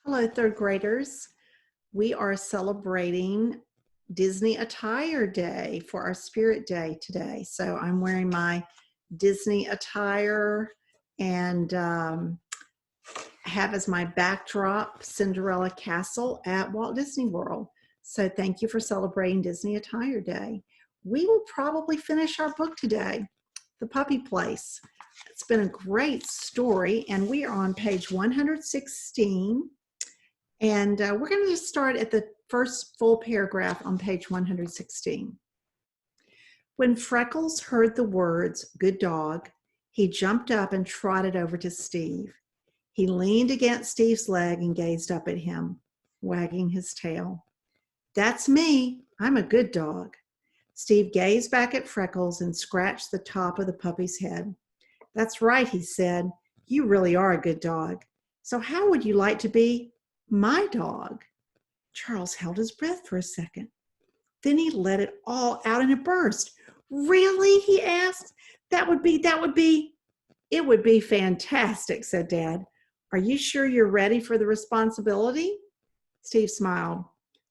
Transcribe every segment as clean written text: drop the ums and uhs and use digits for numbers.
Hello, third graders. We are celebrating Disney Attire Day for our Spirit Day today. So I'm wearing my Disney attire and have as my backdrop Cinderella Castle at Walt Disney World. So thank you for celebrating Disney Attire Day. We will probably finish our book today, The Puppy Place. It's been a great story, and we are on page 116. And we're going to just start at the first full paragraph on page 116. When Freckles heard the words, "good dog," he jumped up and trotted over to Steve. He leaned against Steve's leg and gazed up at him, wagging his tail. "That's me. I'm a good dog." Steve gazed back at Freckles and scratched the top of the puppy's head. "That's right," he said. "You really are a good dog. So how would you like to be my dog?" Charles held his breath for a second. Then he let it all out in a burst. "Really?" he asked. It would be fantastic," said Dad. "Are you sure you're ready for the responsibility?" Steve smiled.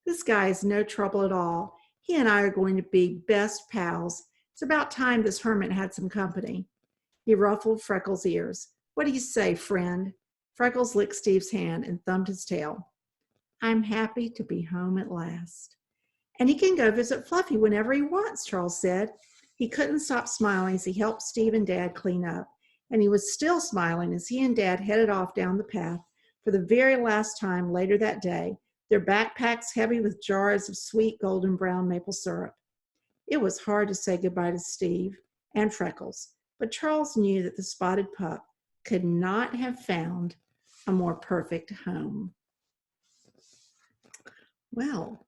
"This guy is no trouble at all. He and I are going to be best pals. It's about time this hermit had some company." He ruffled Freckles' ears. "What do you say, friend?" Freckles licked Steve's hand and thumbed his tail. "I'm happy to be home at last." "And he can go visit Fluffy whenever he wants," Charles said. He couldn't stop smiling as he helped Steve and Dad clean up. And he was still smiling as he and Dad headed off down the path for the very last time later that day, their backpacks heavy with jars of sweet golden brown maple syrup. It was hard to say goodbye to Steve and Freckles, but Charles knew that the spotted pup could not have found a more perfect home. Well,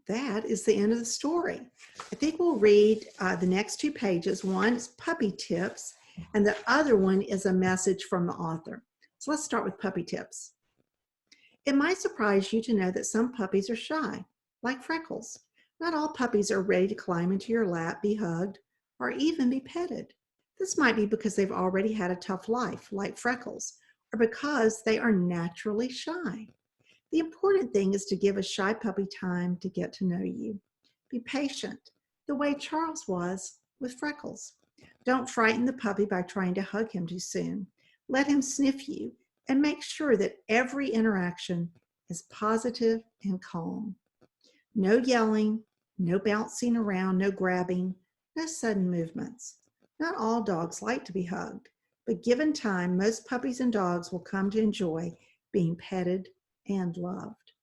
that is the end of the story. I think we'll read the next two pages. One is puppy tips, and the other one is a message from the author. So let's start with puppy tips. It might surprise you to know that some puppies are shy, like Freckles. Not all puppies are ready to climb into your lap, be hugged, or even be petted. This might be because they've already had a tough life, like Freckles, or because they are naturally shy. The important thing is to give a shy puppy time to get to know you. Be patient, the way Charles was with Freckles. Don't frighten the puppy by trying to hug him too soon. Let him sniff you and make sure that every interaction is positive and calm. No yelling, no bouncing around, no grabbing, no sudden movements. Not all dogs like to be hugged, but given time, most puppies and dogs will come to enjoy being petted and loved.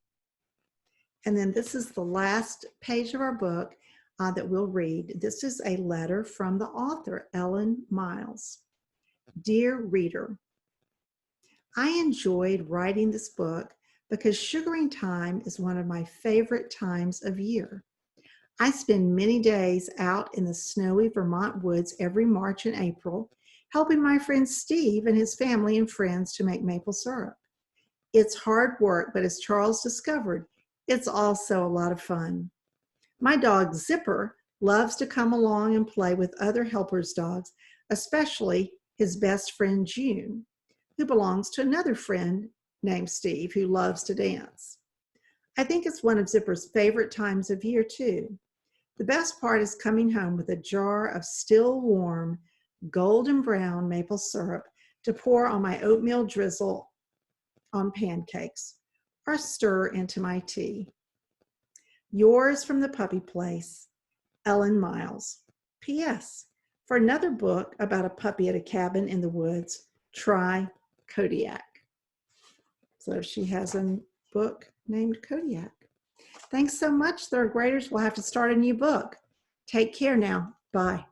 And then this is the last page of our book that we'll read. This is a letter from the author, Ellen Miles. Dear reader, I enjoyed writing this book because sugaring time is one of my favorite times of year. I spend many days out in the snowy Vermont woods every March and April, helping my friend Steve and his family and friends to make maple syrup. It's hard work, but as Charles discovered, it's also a lot of fun. My dog Zipper loves to come along and play with other helpers' dogs, especially his best friend June, who belongs to another friend named Steve who loves to dance. I think it's one of Zipper's favorite times of year too. The best part is coming home with a jar of still warm, golden brown maple syrup to pour on my oatmeal drizzle on pancakes or stir into my tea. Yours from the Puppy Place, Ellen Miles. P.S. For another book about a puppy at a cabin in the woods, try Kodiak. So she has a book named Kodiak. Thanks so much, third graders. We'll have to start a new book. Take care now. Bye.